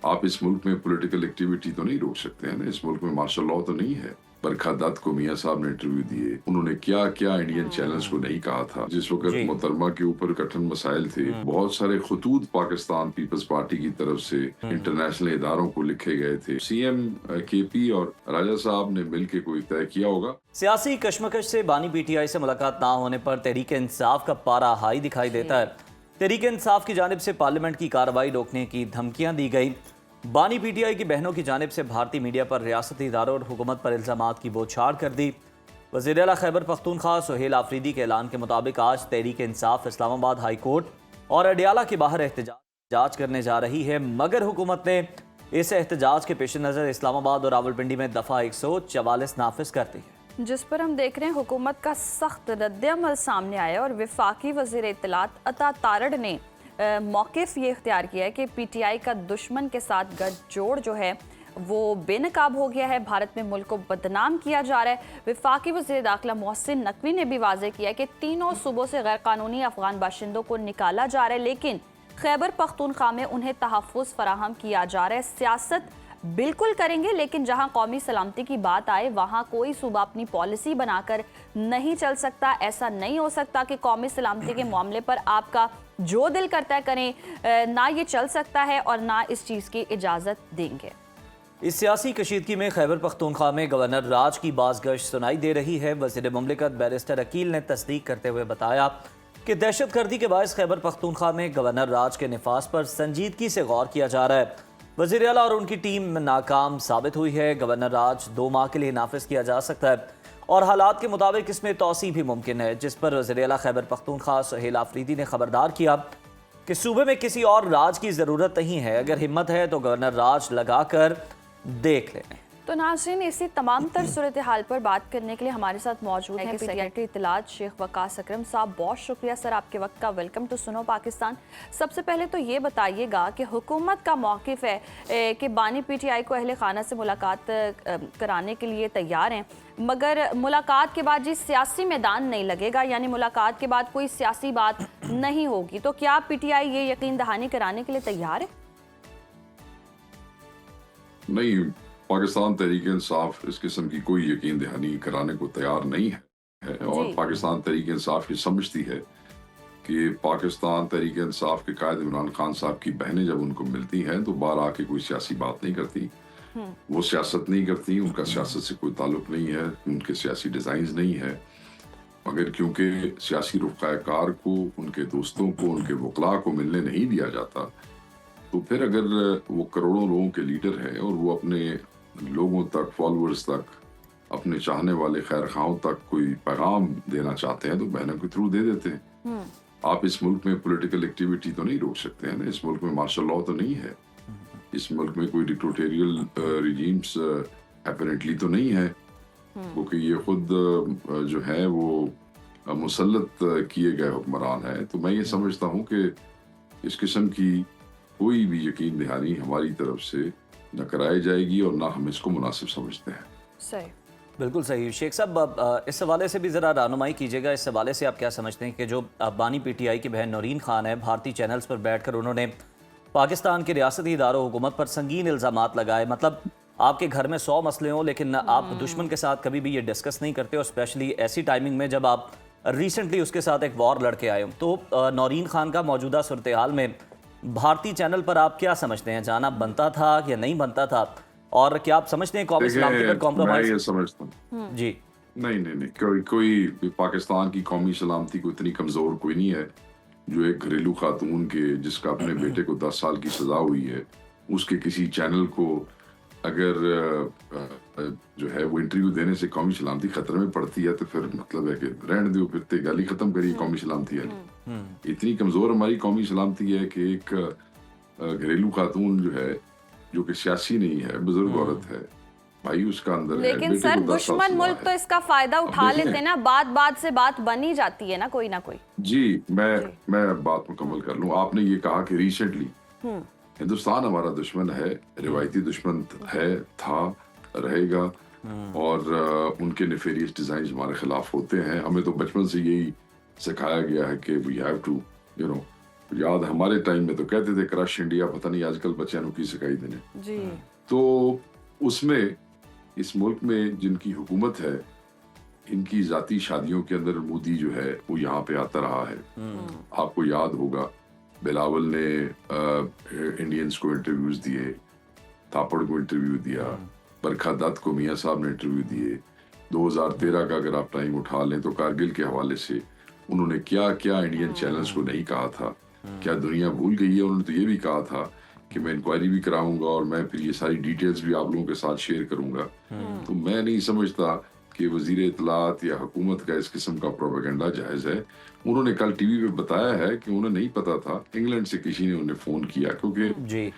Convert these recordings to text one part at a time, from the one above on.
आप इस मुल्क में पॉलिटिकल एक्टिविटी तो नहीं रोक सकते हैं ना, इस मुल्क में मार्शल लॉ तो नहीं है। बरखा दत्त को मियां साहब ने इंटरव्यू दिए, उन्होंने क्या क्या इंडियन चैनल्स को नहीं कहा था। जिस वक्त जी। मोहतरमा के ऊपर कठिन मसाइल थे, बहुत सारे खतूत पाकिस्तान पीपल्स पार्टी की तरफ से इंटरनेशनल इदारों को लिखे गए थे। सीएम केपी और राजा साहब ने मिलकर कोई तय किया होगा। सियासी कश्मकश से बानी पीटीआई से मुलाकात ना होने पर तहरीक इंसाफ का पारा हाई दिखाई देता है। तहरीक इंसाफ की जानिब से पार्लियामेंट की कार्रवाई रोकने की धमकियां दी गई। बानी पीटीआई की बहनों की जानिब से भारतीय मीडिया पर रियासती इदारों और हुकूमत पर इल्जामात की बौछार कर दी। वज़ीर आला खैबर पख्तूनख्वा सुहेल आफरीदी के ऐलान के मुताबिक आज तहरीक इंसाफ इस्लामाबाद हाई कोर्ट और अडियाला के बाहर एहतजाज करने जा रही है, मगर हुकूमत ने इस एहतजाज के पेश नज़र इस्लामाबाद और रावलपिंडी में दफ़ा 144 नाफिज कर दी है, जिस पर हम देख रहे हैं हुकूमत का सख्त रद्द-ए-अमल सामने आया और वफाकी वज़ीर इत्तलात अता तारड़ ने मौक़िफ़ ये इख्तियार किया है कि पीटीआई का दुश्मन के साथ गठजोड़ जो है वो बेनकाब हो गया है। भारत में मुल्क को बदनाम किया जा रहा है। वफाकी वज़ीर दाखिला मोहसिन नकवी ने भी वाज़ेह किया है कि तीनों सूबों से गैर कानूनी अफगान बाशिंदों को निकाला जा रहा है, लेकिन खैबर पख्तूनख्वा में उन्हें तहफ़्फ़ुज़ फराहम किया जा रहा है। सियासत बिल्कुल करेंगे, लेकिन जहां कौमी सलामती की बात आए वहां कोई सूबा अपनी पॉलिसी बनाकर नहीं चल सकता। ऐसा नहीं हो सकता कि कौमी सलामती के मामले पर आपका जो दिल करता है करें, ना ये चल सकता है और ना इस चीज़ की इजाज़त देंगे। इस सियासी कशीदगी में खैबर पख्तूनख्वा में गवर्नर राज की बाज़गश्त सुनाई दे रही है। वज़ीर मुमलिकत बैरिस्टर अकील ने तस्दीक करते हुए बताया कि दहशतगर्दी के बायस खैबर पख्तूनख्वा में गवर्नर राज के निफाज पर संजीदगी से गौर किया जा रहा है। वज़ीर आला और उनकी टीम नाकाम साबित हुई है। गवर्नर राज 2 माह के लिए नाफिज किया जा सकता है और हालात के मुताबिक इसमें तौसी भी मुमकिन है, जिस पर वज़ीर आला खैबर पख्तूनख्वा सुहेल आफरीदी ने खबरदार किया कि सूबे में किसी और राज की ज़रूरत नहीं है, अगर हिम्मत है तो गवर्नर राज लगा कर देख लें। तो नाज़रीन, इसी तमाम तर सूरत हाल पर बात करने के लिए हमारे साथ मौजूद हैं सेक्रेटरी इत्तलात शेख वकास अकरम साहब। बहुत शुक्रिया सर आपके वक्त का। वेलकम टू सुनो पाकिस्तान। सबसे पहले तो ये बताइएगा कि हुकूमत का मौक़िफ़ है कि बानी पीटीआई को अहले खाना से मुलाकात कराने के लिए तैयार हैं, मगर मुलाकात के बाद जी सियासी मैदान नहीं लगेगा, यानी मुलाकात के बाद कोई सियासी बात नहीं होगी, तो क्या पीटीआई ये यकीन दहानी कराने के लिए तैयार है? नहीं, पाकिस्तान तहरीक इंसाफ इस किस्म की कोई यकीन दहानी कराने को तैयार नहीं है और पाकिस्तान तहरीक इंसाफ ये समझती है कि पाकिस्तान तहरीक इंसाफ के कायद इमरान खान साहब की बहनें जब उनको मिलती हैं तो बाहर आके कोई सियासी बात नहीं करती, वो सियासत नहीं करती, उनका सियासत से कोई ताल्लुक नहीं है, उनके सियासी डिज़ाइंस नहीं है। मगर क्योंकि सियासी रुफ़ाकार को, उनके दोस्तों को, उनके वकला को मिलने नहीं दिया जाता, तो फिर अगर वो करोड़ों लोगों के लीडर हैं और वो अपने लोगों तक, फॉलोअर्स तक, अपने चाहने वाले खैर खाओं तक कोई पैगाम देना चाहते हैं तो बहनों के थ्रू दे देते हैं। आप इस मुल्क में पॉलिटिकल एक्टिविटी तो नहीं रोक सकते हैं ना, इस मुल्क में मार्शल लॉ तो नहीं है, इस मुल्क में कोई डिक्टेटोरियल रिजीम्स एपरेंटली तो नहीं है, क्योंकि ये खुद जो है वो मुसल्लत किए गए हुक्मरान हैं। तो मैं ये समझता हूँ कि इस किस्म की कोई भी यकीन दहानी हमारी तरफ से न कराई जाएगी और ना हम इसको मुनासिब समझते हैं। सही, बिल्कुल सही। शेख साहब, इस हवाले से भी ज़रा रहनुमाई कीजिएगा। इस हवाले से आप क्या समझते हैं कि जो बानी पीटीआई की बहन नौरीन खान है, भारतीय चैनल्स पर बैठकर उन्होंने पाकिस्तान के रियासती इदारों हुकूमत पर संगीन इल्ज़ामात लगाए, मतलब आपके घर में 100 मसले हों लेकिन आप दुश्मन के साथ कभी भी ये डिस्कस नहीं करते, और स्पेशली ऐसी टाइमिंग में जब आप रिसेंटली उसके साथ एक वॉर लड़के आए हो। तो नौरीन खान का मौजूदा सूरत हाल में भारतीय चैनल पर आप क्या समझते हैं, जाना बनता था या नहीं बनता था, और क्या आप समझते हैं कौमी सलामती पर कॉम्प्रोमाइज? मैं ये समझता हूँ जी नहीं, कोई पाकिस्तान की कौमी सलामती को इतनी कमजोर कोई नहीं है जो एक घरेलू खातून के, जिसका अपने बेटे को 10 साल की सजा हुई है, उसके किसी चैनल को अगर जो है वो इंटरव्यू देने से कौमी सलामती खतरे में पड़ती है तो फिर मतलब है कि रहने दो, फिर गाली खत्म करिए कौमी सलामती है। इतनी कमजोर हमारी कौमी सलामती है कि एक घरेलू खातून जो है, जो कि सियासी नहीं है, बुजुर्ग औरत है, भाई उसका अंदर लेकिन है, सर दुश्मन मुल्क तो इसका फायदा उठा लेते ना, बात से बात बनी जाती है ना कोई ना कोई। जी, मैं बात मुकम्मल कर लूं। आपने ये कहा कि रिसेंटली हिंदुस्तान हमारा दुश्मन है, रिवायती दुश्मन है, था, रहेगा, और उनके नेफेरियस डिजाइन हमारे खिलाफ होते हैं। हमें तो बचपन से यही सिखाया गया है कि वी हैव टू याद हमारे टाइम में तो कहते थे क्रश इंडिया, पता नहीं आजकल बच्चों की सिखाई देने। जी। तो उसमें इस मुल्क में जिनकी हुकूमत है, इनकी जाती शादियों के अंदर मोदी जो है वो यहाँ पे आता रहा है। आपको याद होगा बिलावल ने इंडियंस को इंटरव्यूज दिए, थापड़ को इंटरव्यू दिया, बरखा दत्त को मियाँ साहब ने इंटरव्यू दिए। 2013 का अगर आप टाइम उठा लें तो कारगिल के हवाले से उन्होंने क्या क्या इंडियन चैनल्स को नहीं कहा था, क्या दुनिया भूल गई है। उन्होंने तो ये भी कहा था कि मैं इंक्वायरी भी कराऊंगा और मैं फिर ये सारी डिटेल्स भी आप लोगों के साथ शेयर करूंगा। तो मैं नहीं समझता कि वजीर इत्तलात या हुकूमत का इस किस्म का प्रोपेगेंडा जायज़ है। उन्होंने कल टीवी पे बताया है कि उन्हें नहीं पता था, इंग्लैंड से किसी ने उन्हें फ़ोन किया, क्योंकि जी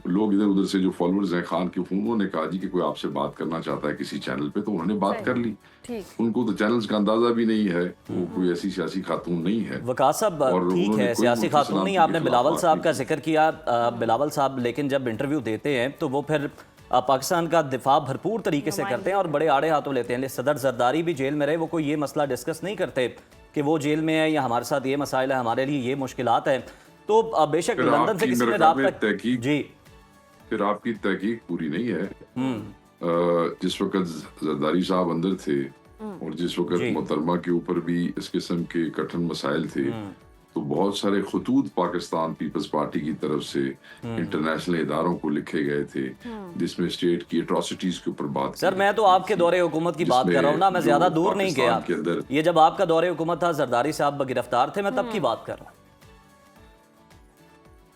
लोग इधर उधर से जो फॉलोअर्स हैं खान के, उन्होंने कहा जी कि कोई आपसे बात करना चाहता है किसी चैनल पे, तो उन्होंने बात कर ली। ठीक। उनको तो चैनल्स का अंदाजा भी नहीं है, वो कोई ऐसी सियासी खातून नहीं है। वकास साहब और ठीक उन्होंने है, कोई सियासी मुल्की खातून नहीं, सलामती आपने के बिलावल खिलाफ साहब बात का नहीं जिक्र किया। बिलावल साहब लेकिन जब इंटरव्यू देते हैं तो वो फिर पाकिस्तान का दिफा भरपूर तरीके से करते हैं और बड़े आड़े हाथों लेते हैं। सदर जरदारी भी जेल में रहे, वो कोई ये मसला डिस्कस नहीं करते कि वो जेल में है या हमारे साथ ये मसाइल है, हमारे लिए ये मुश्किलात हैं। तो बेशक फिर लंदन से आपकी किसी ने मेरे ख्याल में राब्ता तहकीक, जी फिर आपकी तहकीक पूरी नहीं है। जिस वक्त जरदारी साहब अंदर थे और जिस वक्त जी। मोहतरमा के ऊपर भी इस किस्म के कठिन मसाइल थे, तो बहुत सारे खतूत पाकिस्तान पीपल्स पार्टी की तरफ से इंटरनेशनल इदारों को लिखे गए थे जिसमें स्टेट की एट्रोसिटीज के ऊपर बात सर, मैं तो आपके दौरे हुकूमत की बात कर रहा हूँ ना, मैं ज्यादा दूर नहीं गया। के अंदर ये जब आपका दौरे हुकूमत था, जरदारी साहब गिरफ्तार थे, मैं तब की बात कर रहा हूँ।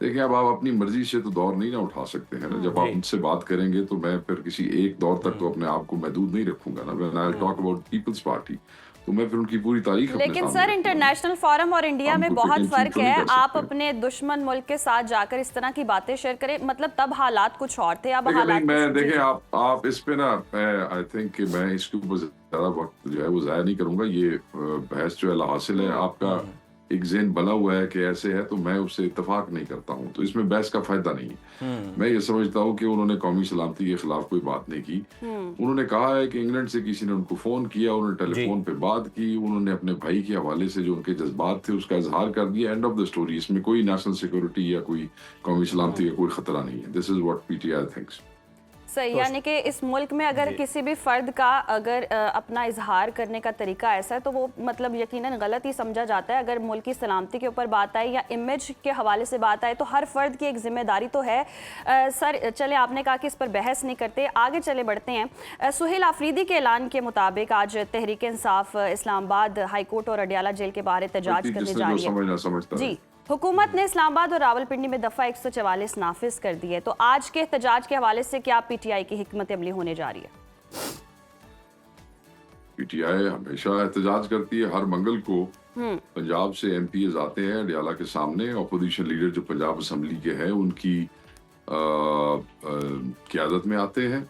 देखिए, अब आप अपनी मर्जी से तो दौर नहीं ना उठा सकते हैं ना। जब आप मुझसे बात करेंगे तो मैं फिर किसी एक दौर तक तो अपने आप को महदूद नहीं रखूंगा ना। When I talk about people's party तो मैं फिर उनकी पूरी तारीख अपने लेकिन सामने सर, रखूंगा। इंटरनेशनल फोरम और इंडिया में हम तो बहुत पिक एंड फर्क चूज तो नहीं है। कर आप सकते। अपने दुश्मन मुल्क के साथ जाकर इस तरह की बातें शेयर करें, मतलब तब हालात कुछ और थे, अब देखिए, हालात नहीं, मैं कुछ- जी। देखिए आप इस पे ना, आई थिंक कि मैं इसके ऊपर ज्यादा वक्त जो है वो जाया नहीं करूंगा। ये बहस जो है हासिल है, आपका एक ज़हन बना हुआ है कि ऐसे है, तो मैं उससे इत्तेफाक नहीं करता हूँ, तो इसमें बहस का फायदा नहीं है। मैं ये समझता हूँ कि उन्होंने कौमी सलामती के खिलाफ कोई बात नहीं की। उन्होंने कहा है कि इंग्लैंड से किसी ने उनको फोन किया, उन्होंने टेलीफोन पे बात की, उन्होंने अपने भाई के हवाले से जो उनके जज्बात थे उसका इजहार कर दिया। End of the story. इसमें कोई नेशनल सिक्योरिटी या कोई कौमी सलामती का कोई खतरा नहीं है। This is what PTI thinks. सही, यानी कि इस मुल्क में अगर किसी भी फर्द का अगर अपना इजहार करने का तरीका ऐसा है तो वो मतलब यकीनन गलत ही समझा जाता है। अगर मुल्क की सलामती के ऊपर बात आए या इमेज के हवाले से बात आए तो हर फर्द की एक जिम्मेदारी तो है। सर चले, आपने कहा कि इस पर बहस नहीं करते, आगे चले बढ़ते हैं। सुहेल आफरीदी के ऐलान के मुताबिक आज तहरीक इंसाफ इस्लामाबाद हाईकोर्ट और अडियाला जेल के बाहर एहतजाज करने जा रही है। जी, हुकूमत ने इस्लामाबाद और रावलपिंडी में दफा 144 नाफिज कर दी है, तो आज के एहतजाज के हवाले से क्या पीटीआई की हिकमत अमली होने जा रही है? पीटीआई हमेशा एहतजाज करती है। हर मंगल को पंजाब से एमपीएस आते हैं अडियाला के सामने। अपोजिशन लीडर जो पंजाब असेंबली के हैं उनकी क़यादत में आते हैं,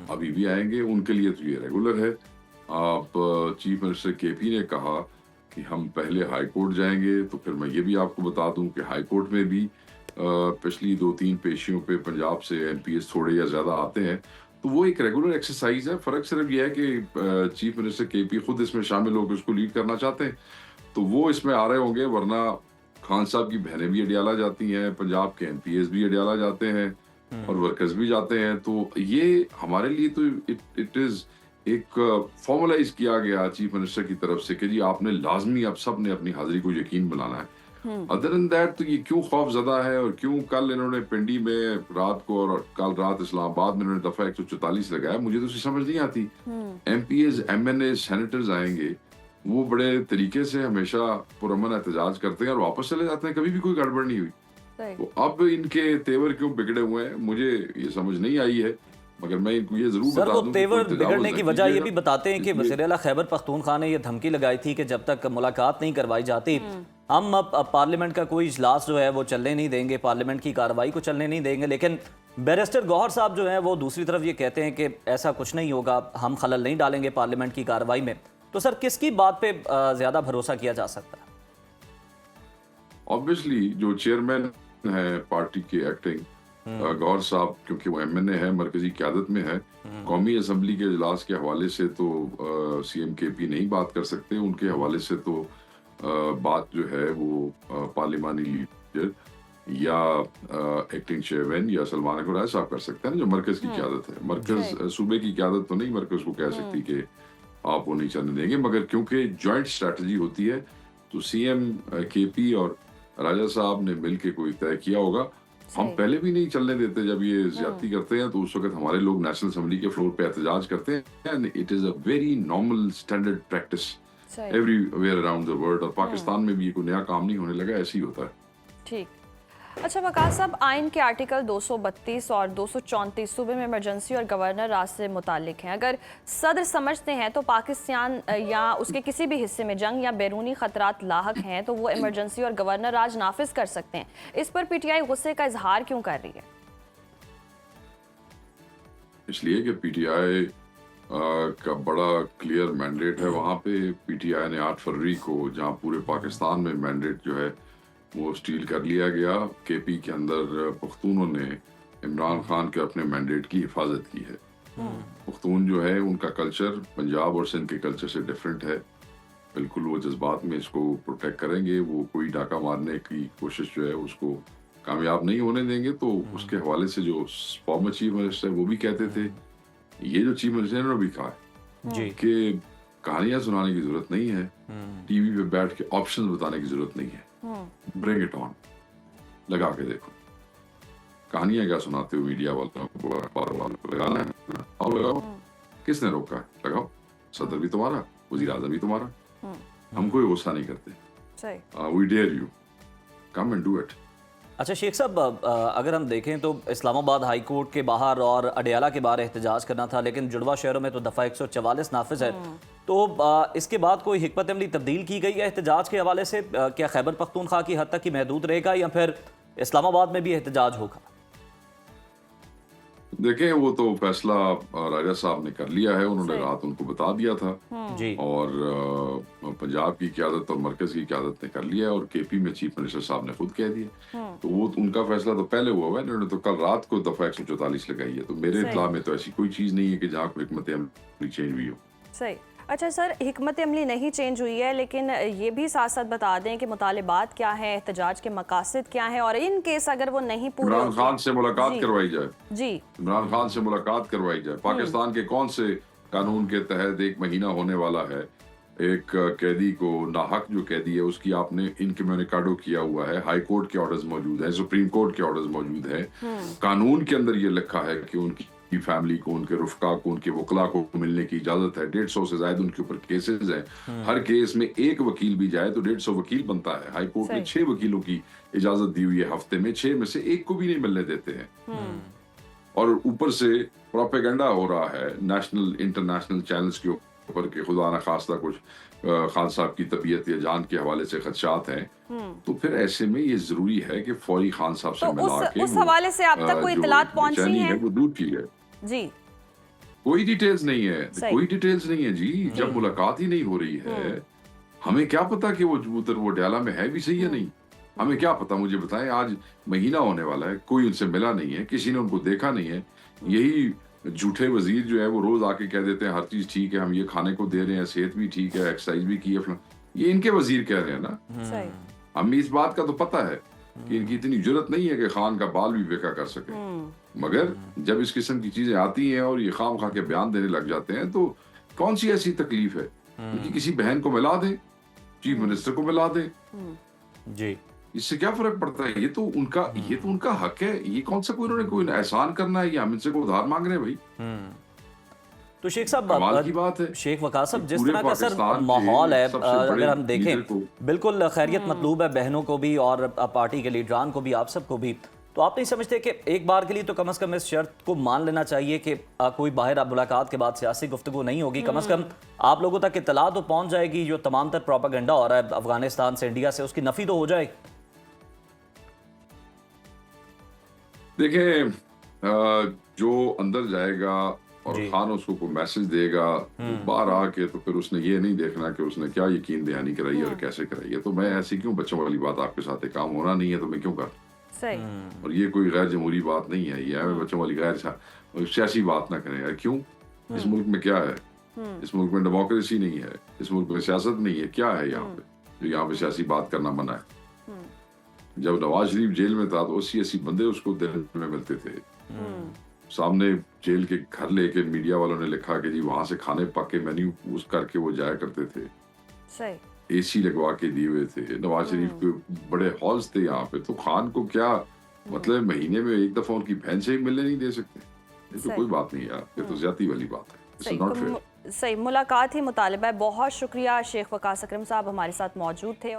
अभी भी आएंगे। उनके लिए तो ये रेगुलर है। आप चीफ मिनिस्टर केपी ने कहा कि हम पहले हाई कोर्ट जाएंगे, तो फिर मैं ये भी आपको बता दूं कि हाई कोर्ट में भी पिछली 2-3 पेशियों पे पंजाब से एमपीएस थोड़े या ज्यादा आते हैं, तो वो एक रेगुलर एक्सरसाइज है। फर्क सिर्फ ये है कि चीफ मिनिस्टर केपी खुद इसमें शामिल होकर उसको लीड करना चाहते हैं, तो वो इसमें आ रहे होंगे। वरना खान साहब की बहनें भी अडियाला जाती हैं, पंजाब के एमपीएस भी अडियाला जाते हैं और वर्कर्स भी जाते हैं। तो ये हमारे लिए तो इट इज एक फॉर्मुलाइज किया गया चीफ मिनिस्टर की तरफ से कि जी आपने लाजमी अब सब ने अपनी हाजिरी को यकीन बनाना है। अदर देन दैट तो ये क्यों खौफ ज़दा है और क्यों कल इन्होंने पिंडी में रात को और कल रात इस्लामाबाद में इन्होंने दफा 144 लगाया, मुझे तो समझ नहीं आती। एमपीएस एमएनए सेनेटर्स आएंगे, वो बड़े तरीके से हमेशा पुरअमन एहतजाज करते हैं और वापस चले जाते हैं, कभी भी कोई गड़बड़ नहीं हुई। तो अब इनके तेवर क्यों बिगड़े हुए हैं मुझे ये समझ नहीं आई है, मगर मैं इनको ये जरूर सर, बता वो दूं तेवर कि बिगड़ने की वजह ये भी बताते हैं कि इसलिए- वज़ीर आला खैबर पख्तूनख्वा ने ये धमकी लगाई थी कि जब तक मुलाकात नहीं करवाई जाती हम अब पार्लियामेंट का कोई इजलास जो है वो चलने नहीं देंगे, पार्लियामेंट की कार्रवाई को चलने नहीं देंगे। लेकिन बैरिस्टर गौहर साहब जो हैं वो दूसरी तरफ ये कहते हैं कि ऐसा कुछ नहीं होगा, हम खलल नहीं डालेंगे पार्लियामेंट की कार्रवाई में। तो सर, किसकी बात पे ज्यादा भरोसा किया जा सकता है? ऑब्वियसली जो चेयरमैन है पार्टी के एक्टिंग गौहर साहब, क्योंकि वो एमएनए है, मरकजी क़यादत में है, कौमी असम्बली के इजलास के हवाले से तो सीएम केपी नहीं बात कर सकते। उनके हवाले से तो बात जो है वो पार्लिमानी या एक्टिंग चेयरमैन या सलमान अकबर साहब कर सकते हैं, जो मरकज की क़यादत है। मरकज सूबे की क़यादत तो नहीं मरकज को कह सकती कि आप वो नहीं चलने देंगे, मगर क्योंकि जॉइंट स्ट्रैटेजी होती है तो सीएम केपी और राजा साहब ने मिलकर कोई तय किया होगा। हम पहले भी नहीं चलने देते जब ये ज्यादती करते हैं, तो उस वक्त हमारे लोग नेशनल असेंबली के फ्लोर पे एहतजाज करते हैं। And it is a very normal standard practice everywhere around the world, और पाकिस्तान में भी ये कोई नया काम नहीं होने लगा, ऐसे ही होता है। ठीक। अच्छा वकास साहब, आइन के आर्टिकल 232 और 234 सूबे में इमरजेंसी और गवर्नर राज से मुतालिक हैं। अगर सदर समझते हैं तो पाकिस्तान या उसके किसी भी हिस्से में जंग या बैरूनी खतरात लाहक हैं तो वो इमरजेंसी और गवर्नर राज नाफिज कर सकते हैं। इस पर पीटीआई गुस्से का इजहार क्यों कर रही है? इसलिए कि पीटीआई का बड़ा क्लियर मैंडेट है। वहाँ पे पीटीआई ने 8 फरवरी को, जहाँ पूरे पाकिस्तान में मैंडेट जो है वो स्टील कर लिया गया, केपी के अंदर पख्तूनों ने इमरान खान के अपने मैंडेट की हिफाजत की है। पख्तून जो है उनका कल्चर पंजाब और सिंध के कल्चर से डिफरेंट है। बिल्कुल वो जज्बात में इसको प्रोटेक्ट करेंगे, वो कोई डाका मारने की कोशिश जो है उसको कामयाब नहीं होने देंगे। तो उसके हवाले से जो फॉर्मर चीफ मिनिस्टर है वो भी कहते थे, ये जो चीफ मिनिस्टर ने भी कहा है कि कहानियां सुनाने की जरूरत नहीं है, टीवी पे बैठ के ऑप्शंस बताने की जरूरत नहीं है, ब्रिंग इट ऑन, लगा के देखो। कहानियां क्या सुनाते हो मीडिया वालों को, अखबार वालों को, लगाना है और लगाओ। किसने रोका है? लगाओ। सदर भी तुम्हारा, वजीर आजम भी तुम्हारा, हम कोई गुस्सा नहीं करते। We dare you, come and do it. अच्छा शेख साहब, अगर हम देखें तो इस्लामाबाद हाई कोर्ट के बाहर और अडियाला के बाहर एहतजाज करना था, लेकिन जुड़वा शहरों में तो दफ़ा 144 नाफिज है। तो इसके बाद कोई हिकमत अमली तब्दील की गई है एहतजाज के हवाले से? क्या खैबर पख्तूनख्वा की हद तक ही महदूद रहेगा या फिर इस्लामाबाद में भी एहतजाज होगा? देखें, वो तो फैसला राजा साहब ने कर लिया है, उन्होंने रात उनको बता दिया था जी। और पंजाब की क़यादत और मरकज की क़यादत ने कर लिया है और केपी में चीफ मिनिस्टर साहब ने खुद कह दिया। तो वो उनका फैसला तो पहले हुआ है, इन्होंने तो कल रात को दफा 144 लगाई है। तो मेरे इत्तला में तो ऐसी कोई चीज नहीं है कि जहाँ कोई हिकमत अमली चेंज हुई हो। सही। अच्छा सर, हिकमत अमली नहीं चेंज हुई है, लेकिन ये भी साथ साथ बता दें कि मुतालिबात क्या है, एहतजाज के मकासद क्या है, और इन केस अगर वो नहीं पूरे, इमरान खान से मुलाकात करवाई जाए। जी, इमरान खान से मुलाकात करवाई जाए। पाकिस्तान के कौन से कानून के तहत 1 महीना होने वाला है, एक कैदी को, नाहक जो कैदी है उसकी आपने इनकम्युनिकाडो किया हुआ है, हाई कोर्ट के ऑर्डर्स मौजूद है, सुप्रीम कोर्ट के ऑर्डर्स मौजूद है, कानून के अंदर ये लिखा है कि उनकी फैमिली को, उनके रुफका को, उनके वकला को मिलने की इजाजत है। 150 से ज्यादा उनके ऊपर केसेस हैं। हर केस में एक वकील भी जाए तो 150 वकील बनता है। हाई कोर्ट ने 6 वकीलों की इजाजत दी हुई है हफ्ते में, 6 में से एक को भी नहीं मिलने देते हैं। और ऊपर से प्रोपेगेंडा हो रहा है नेशनल इंटरनेशनल चैनल्स के ऊपर कि खुदा न खास्ता कुछ खान साहब की तबीयत या जान के हवाले से खदशात हैं। तो फिर ऐसे में ये जरूरी है कि फौरी खान साहब से मिला के उस हवाले से आप तक कोई इत्तलात पहुंची है वो दूर की है जी? कोई डिटेल्स नहीं है, कोई डिटेल्स नहीं है जी। जब मुलाकात ही नहीं हो रही है, हमें क्या पता कि वो कबूतर वो डाला में है भी सही या नहीं? हमें क्या पता? मुझे बताएं, आज महीना होने वाला है, कोई उनसे मिला नहीं है, किसी ने उनको देखा नहीं है। यही झूठे वजीर जो है वो रोज आके कह देते हैं हर चीज ठीक है, हम ये खाने को दे रहे हैं, सेहत भी ठीक है, एक्सरसाइज भी की है। ये इनके वजीर कह रहे हैं ना। हमें इस बात का तो पता है कि इनकी इतनी जरूरत नहीं है कि खान का बाल भी बेका कर सके, मगर जब इस किस्म की चीजें आती हैं और ये खाम खा के बयान देने लग जाते हैं, तो कौन सी ऐसी तकलीफ है? उनकी किसी बहन को मिला दें, चीफ मिनिस्टर को मिला दें जी, इससे क्या फर्क पड़ता है? ये तो उनका हक है। ये कौन सा कोई उन्होंने कोई एहसान करना है या हम इनसे कोई उधार मांग रहे हैं भाई? तो शेख साहब, कमाल की बात है। शेख वकास साहब, जिस तरह का सर माहौल है, अगर हम देखें, बिल्कुल खैरियत मतलूब है बहनों को भी और पार्टी के लीडरान को भी, आप सबको भी। तो आप नहीं समझते कि एक बार के लिए तो कम से कम इस शर्त को मान लेना चाहिए कि कोई बाहर मुलाकात के बाद सियासी गुफ्तगू नहीं होगी? कम से कम आप लोगों तक इत्तला तो पहुंच जाएगी, जो तमाम तर प्रोपेगेंडा हो रहा है अफगानिस्तान से, इंडिया से, उसकी नफी तो हो जाएगी। देखें, जो अंदर जाएगा और खान उसको कोई मैसेज देगा, तो बाहर आके तो फिर उसने ये नहीं देखना कि उसने क्या यकीन दहानी कराई और कैसे कराई है। तो मैं ऐसी क्यों बच्चों वाली बात, आपके साथ एक काम होना नहीं है तो मैं क्यों कर? और ये कोई गैर जमहूरी बात नहीं है, ये है बच्चों वाली गैर सियासी बात ना करें यार। क्यों? इस मुल्क में क्या है? इस मुल्क में डेमोक्रेसी नहीं है, इस मुल्क में सियासत नहीं है, क्या है यहाँ पे जो यहाँ पे सियासी बात करना मना है? जब नवाज शरीफ जेल में था तो 80-80 बंदे उसको दिन में मिलते थे। सामने जेल के घर लेके मीडिया वालों ने लिखा कि जी वहां से खाने पक के मेन्यू पूछ करके वो जाया करते थे। सही। एसी लगवा के दिए हुए थे। नवाज शरीफ के बड़े हॉल्स थे यहाँ पे, तो खान को क्या मतलब महीने में एक दफा उनकी बहन से ही मिलने नहीं दे सकते? ये तो सही। कोई बात नहीं यार, ये तो ज्यादती वाली बात है। इट्स सही नॉट तो फेयर। सही मुलाकात ही मुतालिबा है। बहुत शुक्रिया शेख वकास अकरम साहब हमारे साथ मौजूद थे।